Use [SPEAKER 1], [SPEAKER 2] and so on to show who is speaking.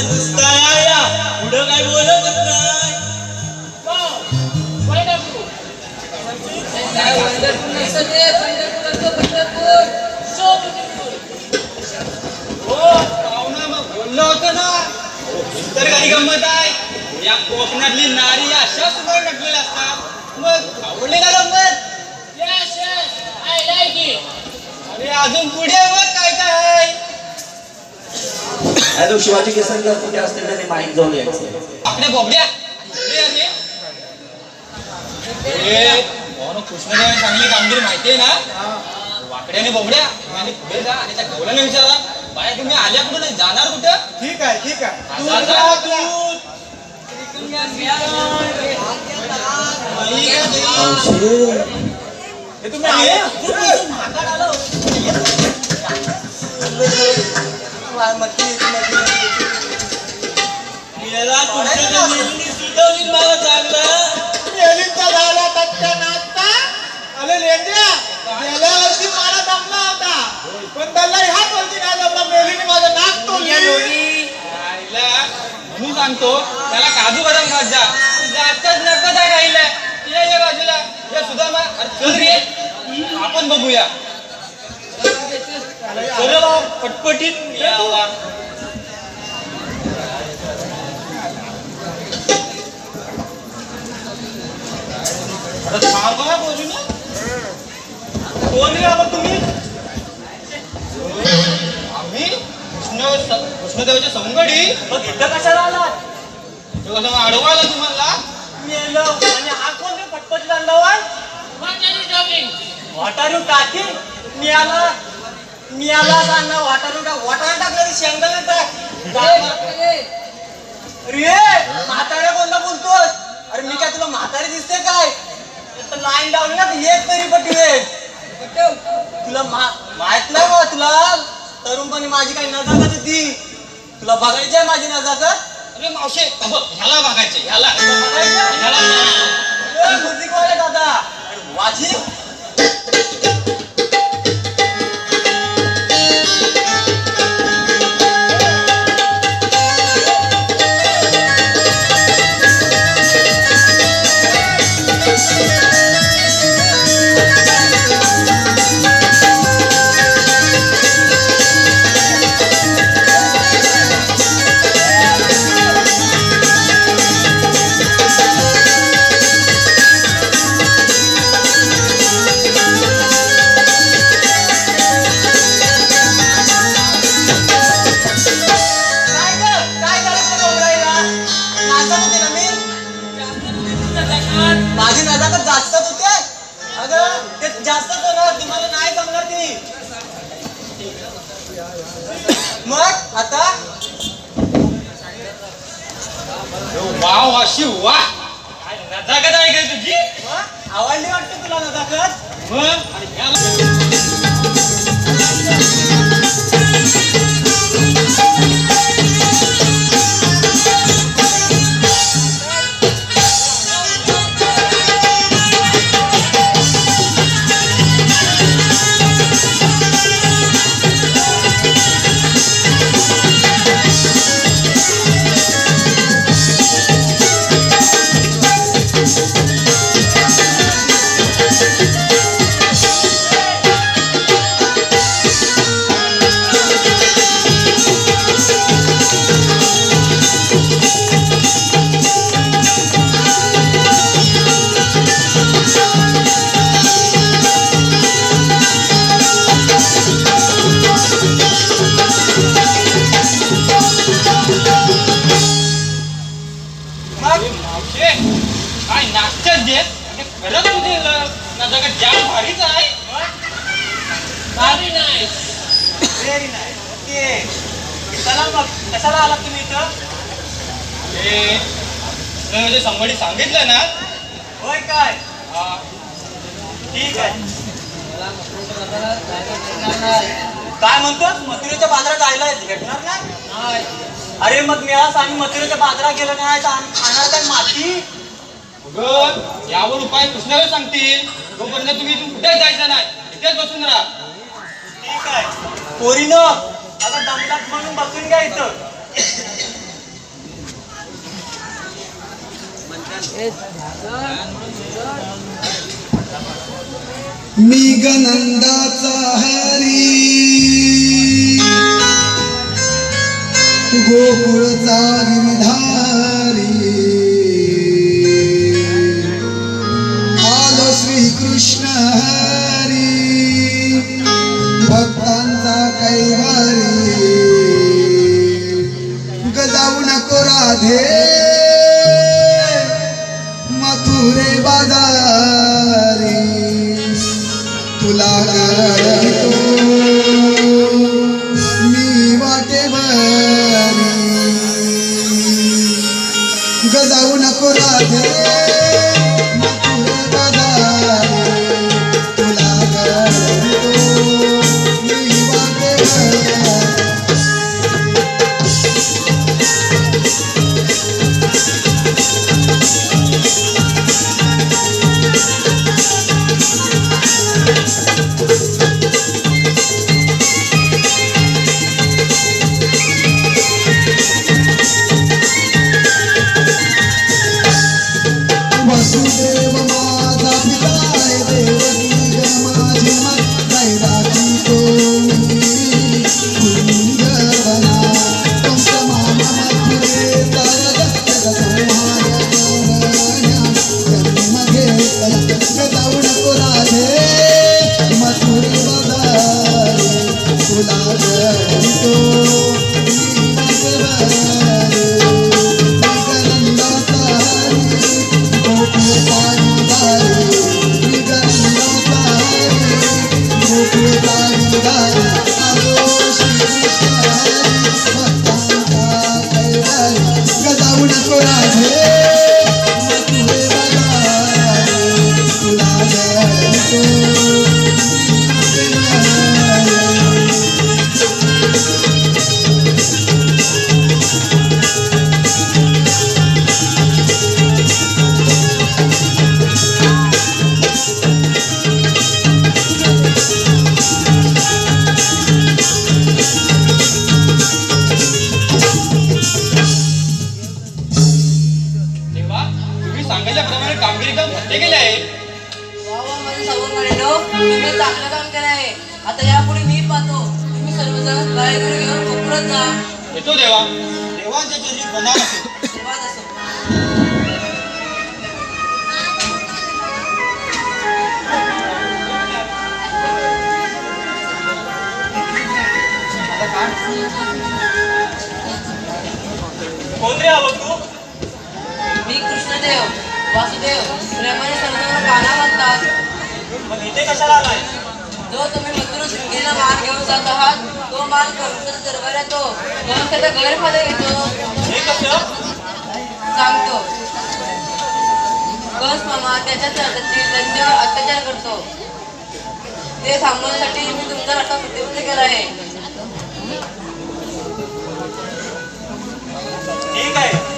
[SPEAKER 1] नुसता या पुढं काय बोलतच नाही. बोललो होतो ना तर काही गंमत आहे. या कोकणातली नारी अशा सुंदर नटलेल्या असतात. मग आवडली का गंमत? अरे अजून पुढे बघ काय काय.
[SPEAKER 2] हॅलो शिवाजी केसरकर कुठे असतील त्याने माहीत जाऊन यायचं.
[SPEAKER 1] आपल्या बोबड्या कृष्णदेवाने चांगली कामगिरी माहितीये ना. वाकड्याने बोबड्या आणि पुढे जा आणि त्या गवळ्याने विचारा बाय तुम्ही आल्या कुठे नाही जाणार कुठं.
[SPEAKER 3] ठीक आहे ठीक आहे. गेल्या वर्षी मला जमला होता पण त्याला ह्याच वर्षी काय जमला. मेलीने माझं नाक तोडली.
[SPEAKER 1] म्हणून सांगतो त्याला काजू बदाम खात जा. जास्तच नकद आहे राहिला. ये बाजूला या सुधामा चल रे आपण बघूया. चल पटपटीत यावा. अरे थांबा बोलू ना. कोण रे आबा तुम्ही? आम्ही कृष्णदेवाच्या संगडी.
[SPEAKER 3] मग इथं कशाला आला?
[SPEAKER 1] कसं अडवायला तुम्हाला
[SPEAKER 3] मेलो आणि हा कोण रे पटपट आणला. वाटारू टाकी मी आला सांगा. वाटारू टाकलं शेंगदाणे टाक. रे म्हाताऱ्या कोणता बोलतोस? अरे मी काय तुला म्हातारी दिसते काय? लाईन लावली ना एक तरी पट्टी तुला माहित नाही बा. तुला तरुणपणी माझी काही नजाकत होती. तुला बघायची आहे माझी नजाकत.
[SPEAKER 1] अरे मावशे ह्याला बघायचे ह्याला
[SPEAKER 3] म्युझिक वाले दादा माझी माझी नजाकत जास्तच होते. अगं ते जास्तच होणार. तुम्हाला नाही जमणार ती. मग आता
[SPEAKER 1] वाव अशी वा नजाकत आहे काय तुझी.
[SPEAKER 3] आवडली वाटतं तुला नजाकत.
[SPEAKER 1] मग आणि ह्याला काय नाश्त्यात देत खरंच तुझे नजाकत जाम भारीच आहे.
[SPEAKER 3] Very nice very nice. Okay चला मग कशाला आलात तुम्ही इथं?
[SPEAKER 1] म्हणजे संबडी सांगितलं ना.
[SPEAKER 3] होय काय? ठीक आहे. काय म्हणतोस? मथुरेच्या बाजारात जायला भेटणार नाही? अरे मग मिळास आणि मथुरेच्या बाजारात गेलो नाही तर खाणार काय माती?
[SPEAKER 1] यावर उपाय कृष्णाला सांगतील. तोपर्यंत तुम्ही इथून कुठेच जायचं नाही. इथेच बसून राहा.
[SPEAKER 3] पोरीनो आता दमदात म्हणून बसून घ्या इथं.
[SPEAKER 4] मी गनंदाचा हरी गोकुळचा गिरधारी आलो श्रीकृष्ण हरी भक्तांचा कैवारी गजाऊ नको राधे मथुरे बाजारी तुला गळतो मी वाटेवरी गजाऊ नको राधे मथुरे बाजारी तुला गळतो मी वाटेवरी वसुदेव माझा पिताय देवकी ग माझी मत दैवाची कोणी कुंजवना तुमचा मामा मथुरे तारक जगसंहार करण्या जन्म घेतला गजाऊ नको राधे मथुरे बदारी तुला गळतो मी वाटेवरी गजाऊ नको राधे मथुरे बाजारी तुला गळतो
[SPEAKER 1] तेव्हा तुम्ही सांगितल्याप्रमाणे कामगिरी काम सत्य केले आहे.
[SPEAKER 5] वा वा माझे सवंगडीनो, तुम्ही चांगलं काम केलं आहे. आता यापुढे मी पाहतो तुम्ही सर्वजण गायगुरु घेऊन कोकणात जा.
[SPEAKER 1] येतो देवा. देवांच्या चरणी प्रणाम असेल.
[SPEAKER 5] धन्यवाद असो.
[SPEAKER 3] कोण रे आलो तू?
[SPEAKER 5] मी कृष्णदेव वासुदेव प्रेमाने सर्वजण गाणं म्हणतात.
[SPEAKER 3] मग इथे कशाला आलाय?
[SPEAKER 5] जो तुम्ही मथुरा शृंगेला मान घेऊन जात आहात तो मान कंसाचा दरबार येतो म्हणून त्याचा गैरफायदा घेतो.
[SPEAKER 3] हे कसं?
[SPEAKER 5] सांगतो. कंस मामा त्याच्या त्यांच्यावर अत्याचार करतो. ते थांबवण्यासाठी मी तुमचा रट्टा प्रतिबंध केला आहे.
[SPEAKER 3] ठीक आहे